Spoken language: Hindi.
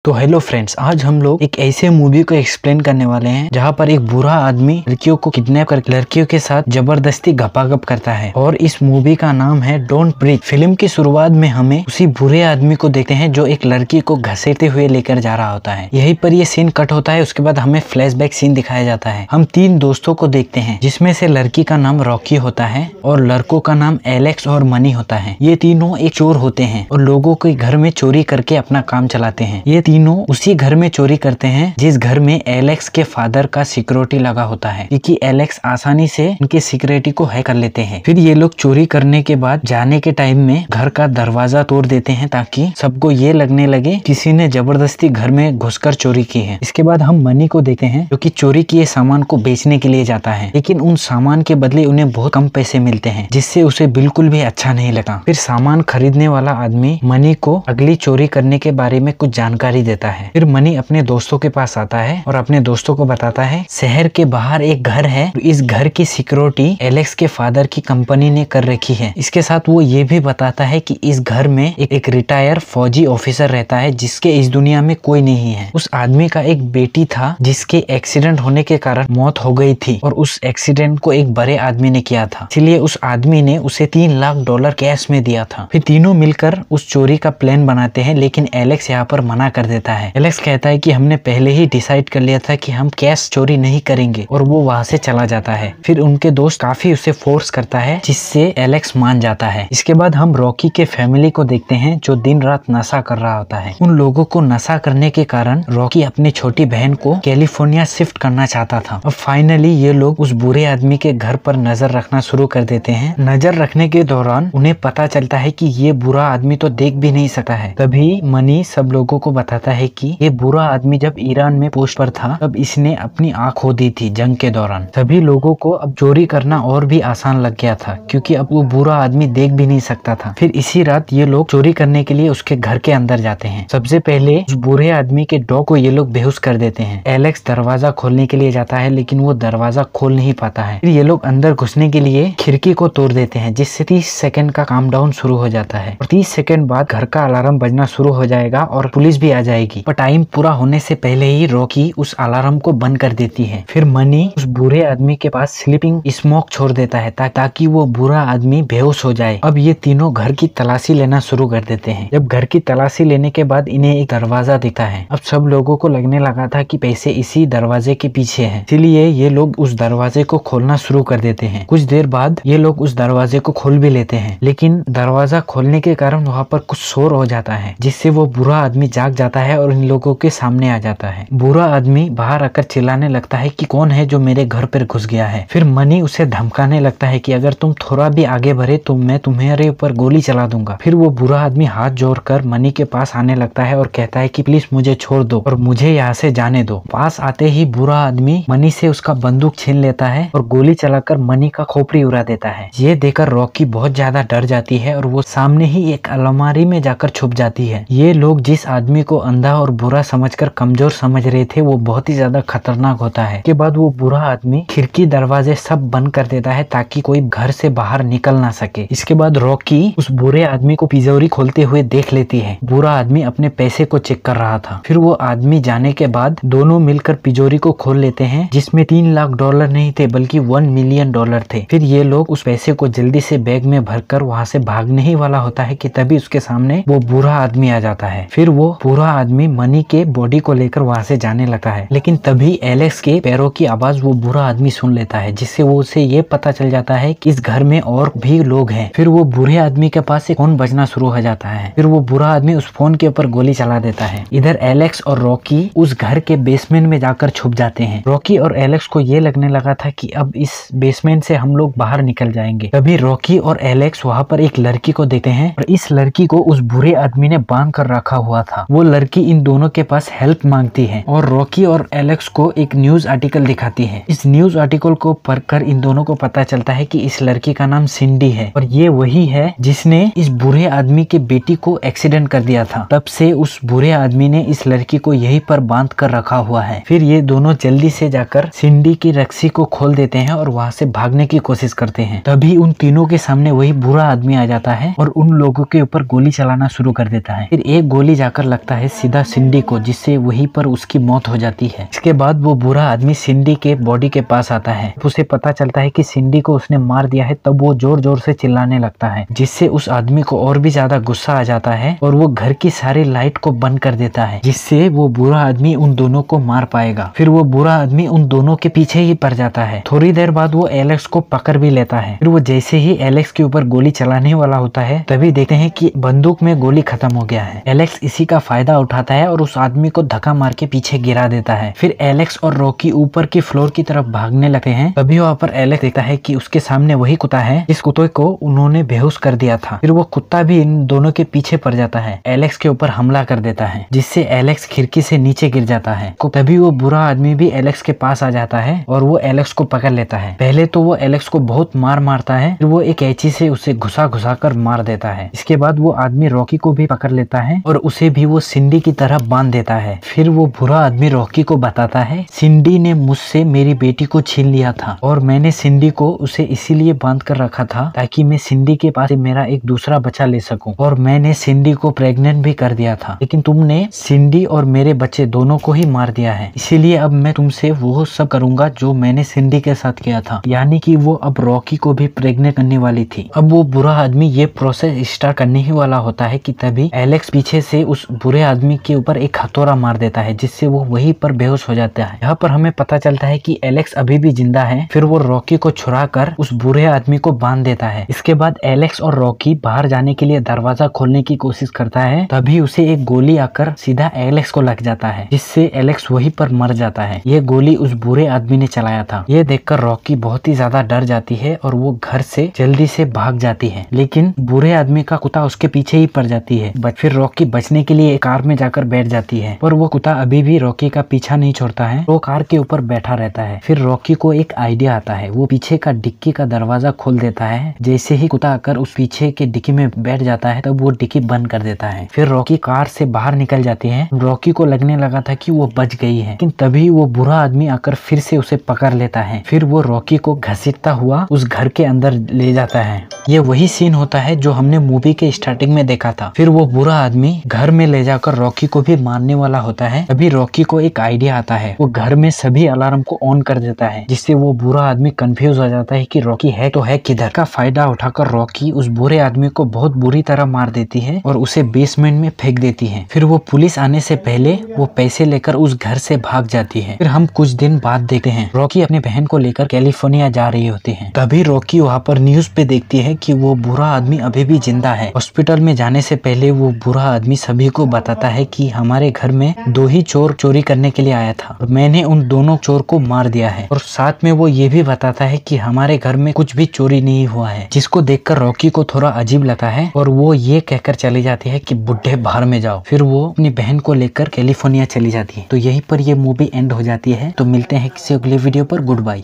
तो हेलो फ्रेंड्स, आज हम लोग एक ऐसे मूवी को एक्सप्लेन करने वाले हैं जहाँ पर एक बुरा आदमी लड़कियों को किडनैप कर लड़कियों के साथ जबरदस्ती गपागप करता है और इस मूवी का नाम है डोंट ब्रीथ। फिल्म की शुरुआत में हमें उसी बुरे आदमी को देखते हैं जो एक लड़की को घसीटते हुए लेकर जा रहा होता है। यहीं पर ये सीन कट होता है। उसके बाद हमें फ्लैशबैक सीन दिखाया जाता है। हम 3 दोस्तों को देखते हैं जिसमें से लड़की का नाम रॉकी होता है और लड़कों का नाम एलेक्स और मनी होता है। ये तीनों एक चोर होते हैं और लोगों के घर में चोरी करके अपना काम चलाते हैं। ये तीनों उसी घर में चोरी करते हैं जिस घर में एलेक्स के फादर का सिक्योरिटी लगा होता है, क्योंकि एलेक्स आसानी से इनके सिक्योरिटी को हैक कर लेते हैं। फिर ये लोग चोरी करने के बाद जाने के टाइम में घर का दरवाजा तोड़ देते हैं ताकि सबको ये लगने लगे किसी ने जबरदस्ती घर में घुसकर चोरी की है। इसके बाद हम मनी को देखते हैं जो कि चोरी किए सामान को बेचने के लिए जाता है, लेकिन उन सामान के बदले उन्हें बहुत कम पैसे मिलते हैं जिससे उसे बिल्कुल भी अच्छा नहीं लगा। फिर सामान खरीदने वाला आदमी मनी को अगली चोरी करने के बारे में कुछ जानकारी देता है। फिर मनी अपने दोस्तों के पास आता है और अपने दोस्तों को बताता है शहर के बाहर एक घर है, इस घर की सिक्योरिटी एलेक्स के फादर की कंपनी ने कर रखी है। इसके साथ वो ये भी बताता है कि इस घर में एक रिटायर फौजी ऑफिसर रहता है जिसके इस दुनिया में कोई नहीं है। उस आदमी का एक बेटी था जिसके एक्सीडेंट होने के कारण मौत हो गई थी और उस एक्सीडेंट को एक बड़े आदमी ने किया था, इसलिए उस आदमी ने उसे $3 लाख कैश में दिया था। फिर तीनों मिलकर उस चोरी का प्लान बनाते हैं, लेकिन एलेक्स यहाँ पर मना कर देता है। एलेक्स कहता है कि हमने पहले ही डिसाइड कर लिया था कि हम कैश चोरी नहीं करेंगे और वो वहाँ से चला जाता है। फिर उनके दोस्त काफी उसे फोर्स करता है जिससे एलेक्स मान जाता है। इसके बाद हम रॉकी के फैमिली को देखते हैं जो दिन रात नशा कर रहा होता है। उन लोगों को नशा करने के कारण रॉकी अपनी छोटी बहन को कैलिफोर्निया शिफ्ट करना चाहता था। अब फाइनली ये लोग उस बुरे आदमी के घर पर नजर रखना शुरू कर देते हैं। नजर रखने के दौरान उन्हें पता चलता है कि ये बुरा आदमी तो देख भी नहीं सकता है। तभी मनी सब लोगों को बताता है कि ये बुरा आदमी जब ईरान में पोस्ट पर था तब इसने अपनी आंख खो दी थी जंग के दौरान। सभी लोगों को अब चोरी करना और भी आसान लग गया था क्योंकि अब वो बुरा आदमी देख भी नहीं सकता था। फिर इसी रात ये लोग चोरी करने के लिए उसके घर के अंदर जाते हैं। सबसे पहले उस बुरे आदमी के डॉग को ये लोग बेहोश कर देते हैं। एलेक्स दरवाजा खोलने के लिए जाता है लेकिन वो दरवाजा खोल नहीं पाता है। फिर ये लोग अंदर घुसने के लिए खिड़की को तोड़ देते हैं जिससे 30 सेकंड का काम डाउन शुरू हो जाता है और 30 सेकंड बाद घर का अलार्म बजना शुरू हो जाएगा और पुलिस भी आ जाएगी। पर टाइम पूरा होने से पहले ही रॉकी उस अलार्म को बंद कर देती है। फिर मनी उस बुरे आदमी के पास स्लीपिंग स्मोक छोड़ देता है ताकि वो बुरा आदमी बेहोश हो जाए। अब ये तीनों घर की तलाशी लेना शुरू कर देते हैं। जब घर की तलाशी लेने के बाद इन्हें एक दरवाजा दिखता है। अब सब लोगों को लगने लगा था कि पैसे इसी दरवाजे के पीछे हैं, इसलिए ये लोग उस दरवाजे को खोलना शुरू कर देते हैं। कुछ देर बाद ये लोग उस दरवाजे को खोल भी लेते हैं, लेकिन दरवाजा खोलने के कारण वहाँ पर कुछ शोर हो जाता है जिससे वो बुरा आदमी जाग जाता है और इन लोगों के सामने आ जाता है। बुरा आदमी बाहर आकर चिल्लाने लगता है कि कौन है जो मेरे घर पर घुस गया है। फिर मनी उसे धमकाने लगता है कि अगर तुम थोड़ा भी आगे बढ़े तो मैं तुम्हारे ऊपर गोली चला दूंगा। फिर वो बुरा आदमी हाथ जोड़कर मनी के पास आने लगता है और कहता है कि प्लीज मुझे छोड़ दो और मुझे यहाँ से जाने दो। पास आते ही बुरा आदमी मनी से उसका बंदूक छीन लेता है और गोली चलाकर मनी का खोपड़ी उड़ा देता है। ये देखकर रॉकी बहुत ज्यादा डर जाती है और वो सामने ही एक अलमारी में जाकर छुप जाती है। ये लोग जिस आदमी को अंधा और बुरा समझकर कमजोर समझ रहे थे वो बहुत ही ज्यादा खतरनाक होता है। के बाद वो बुरा आदमी खिड़की दरवाजे सब बंद कर देता है ताकि कोई घर से बाहर निकल ना सके। इसके बाद रॉकी उस बुरे आदमी को तिजोरी खोलते हुए देख लेती है। बुरा आदमी अपने पैसे को चेक कर रहा था। फिर वो आदमी जाने के बाद दोनों मिलकर तिजोरी को खोल लेते हैं जिसमें $3 लाख नहीं थे बल्कि $1 मिलियन थे। फिर ये लोग उस पैसे को जल्दी से बैग में भरकर वहाँ से भागने ही वाला होता है कि तभी उसके सामने वो बुरा आदमी आ जाता है। फिर वो बुरा आदमी मनी के बॉडी को लेकर वहाँ से जाने लगता है, लेकिन तभी एलेक्स के पैरों की आवाज वो बुरा आदमी सुन लेता है जिससे वो उसे ये पता चल जाता है कि इस घर में और भी लोग हैं। फिर वो बुरे आदमी के पास से फोन बजना शुरू हो जाता है। फिर वो बुरा आदमी उस फोन के ऊपर गोली चला देता है। इधर एलेक्स और रॉकी उस घर के बेसमेंट में जाकर छुप जाते हैं। रॉकी और एलेक्स को ये लगने लगा था कि अब इस बेसमेंट से हम लोग बाहर निकल जाएंगे। तभी रॉकी और एलेक्स वहाँ पर एक लड़की को देखते हैं और इस लड़की को उस बुरे आदमी ने बांध कर रखा हुआ था। वो लड़की इन दोनों के पास हेल्प मांगती है और रॉकी और एलेक्स को एक न्यूज आर्टिकल दिखाती है। इस न्यूज आर्टिकल को पढ़कर इन दोनों को पता चलता है कि इस लड़की का नाम सिंडी है और ये वही है जिसने इस बुरे आदमी के बेटी को एक्सीडेंट कर दिया था। तब से उस बुरे आदमी ने इस लड़की को यहीं पर बांध कर रखा हुआ है। फिर ये दोनों जल्दी से जाकर सिंडी की रस्सी को खोल देते हैं और वहाँ से भागने की कोशिश करते हैं। तभी उन तीनों के सामने वही बुरा आदमी आ जाता है और उन लोगों के ऊपर गोली चलाना शुरू कर देता है। फिर एक गोली जाकर लगता है सीधा सिंडी को, जिससे वहीं पर उसकी मौत हो जाती है। इसके बाद वो बुरा आदमी सिंडी के बॉडी के पास आता है। उसे पता चलता है कि सिंडी को उसने मार दिया है, तब वो जोर जोर से चिल्लाने लगता है, जिससे उस आदमी को और भी ज्यादा गुस्सा आ जाता है और वो घर की सारी लाइट को बंद कर देता है, जिससे वो बुरा आदमी उन दोनों को मार पाएगा। फिर वो बुरा आदमी उन दोनों के पीछे ही पड़ जाता है। थोड़ी देर बाद वो एलेक्स को पकड़ भी लेता है। फिर वो जैसे ही एलेक्स के ऊपर गोली चलाने वाला होता है, तभी देखते हैं कि बंदूक में गोली खत्म हो गया है। एलेक्स इसी का फायदा उठाता है और उस आदमी को धक्का मार के पीछे गिरा देता है। फिर एलेक्स और रॉकी ऊपर की फ्लोर की तरफ भागने लगते हैं। तभी वहाँ पर एलेक्स देखता है कि उसके सामने वही कुत्ता है जिस कुत्ते को उन्होंने बेहोश कर दिया था। फिर वो कुत्ता भी इन दोनों के पीछे पड़ जाता है, एलेक्स के ऊपर हमला कर देता है, जिससे एलेक्स खिड़की से नीचे गिर जाता है। तभी वो बुरा आदमी भी एलेक्स के पास आ जाता है और वो एलेक्स को पकड़ लेता है। पहले तो वो एलेक्स को बहुत मार मारता है, फिर वो एक कैंची से उसे घुसा घुसा कर मार देता है। इसके बाद वो आदमी रॉकी को भी पकड़ लेता है और उसे भी वो सिंडी की तरह बांध देता है। फिर वो बुरा आदमी रॉकी को बताता है, सिंडी ने मुझसे मेरी बेटी को छीन लिया था और मैंने सिंडी को उसे इसीलिए बांध कर रखा था ताकि मैं सिंडी के पास मेरा एक दूसरा बच्चा ले सकूं, और मैंने सिंडी को प्रेग्नेंट भी कर दिया था, लेकिन तुमने सिंडी और मेरे बच्चे दोनों को ही मार दिया है। इसीलिए अब मैं तुमसे वो सब करूंगा जो मैंने सिंडी के साथ किया था, यानी कि वो अब रॉकी को भी प्रेग्नेंट करने वाली थी। अब वो बुरा आदमी ये प्रोसेस स्टार्ट करने ही वाला होता है कि तभी एलेक्स पीछे से उस बुरे आदमी के ऊपर एक हथौड़ा मार देता है, जिससे वो वहीं पर बेहोश हो जाता है। यहाँ पर हमें पता चलता है कि एलेक्स अभी भी जिंदा है। फिर वो रॉकी को छुड़ा कर उस बुरे आदमी को बांध देता है। इसके बाद एलेक्स और रॉकी बाहर जाने के लिए दरवाजा खोलने की कोशिश करता है, तभी उसे एक गोली आकर सीधा एलेक्स को लग जाता है, जिससे एलेक्स वहीं पर मर जाता है। ये गोली उस बुरे आदमी ने चलाया था। ये देखकर रॉकी बहुत ही ज्यादा डर जाती है और वो घर से जल्दी से भाग जाती है, लेकिन बुरे आदमी का कुत्ता उसके पीछे ही पड़ जाती है। फिर रॉकी बचने के लिए एक कार में जाकर बैठ जाती है, पर वो कुत्ता अभी भी रॉकी का पीछा नहीं छोड़ता है। वो कार के ऊपर बैठा रहता है। फिर रॉकी को एक आइडिया आता है, वो पीछे का डिक्की का दरवाजा खोल देता है। जैसे ही कुत्ता आकर उस पीछे के डिक्की में बैठ जाता है, तब वो डिक्की बंद कर देता है। फिर रॉकी कार से बाहर निकल जाती है। रॉकी को लगने लगा था कि वो बच गई है, लेकिन तभी वो बुरा आदमी आकर फिर से उसे पकड़ लेता है। फिर वो रॉकी को घसीटता हुआ उस घर के अंदर ले जाता है। ये वही सीन होता है जो हमने मूवी के स्टार्टिंग में देखा था। फिर वो बुरा आदमी घर में ले जाकर रॉकी को भी मारने वाला होता है। तभी रॉकी को एक आइडिया आता है, वो घर में सभी अलार्म को ऑन कर देता है, जिससे वो बुरा आदमी कंफ्यूज हो जाता है कि रॉकी है तो है किधर। का फायदा उठाकर रॉकी उस बुरे आदमी को बहुत बुरी तरह मार देती है और उसे बेसमेंट में फेंक देती है। फिर वो पुलिस आने से पहले वो पैसे लेकर उस घर से भाग जाती है। फिर हम कुछ दिन बाद देखते हैं रॉकी अपने बहन को लेकर कैलिफोर्निया जा रही होती है। तभी रॉकी वहाँ पर न्यूज पे देखती है कि वो बुरा आदमी अभी भी जिंदा है। हॉस्पिटल में जाने से पहले वो बुरा आदमी सभी को बताता है कि हमारे घर में 2 ही चोर चोरी करने के लिए आया था और मैंने उन दोनों चोर को मार दिया है, और साथ में वो ये भी बताता है कि हमारे घर में कुछ भी चोरी नहीं हुआ है, जिसको देखकर रॉकी को थोड़ा अजीब लगता है और वो ये कहकर चली जाती है कि बुड्ढे बाहर में जाओ। फिर वो अपनी बहन को लेकर कैलिफोर्निया चली जाती है। तो यहीं पर ये मूवी एंड हो जाती है। तो मिलते हैं किसी अगले वीडियो पर। Good bye.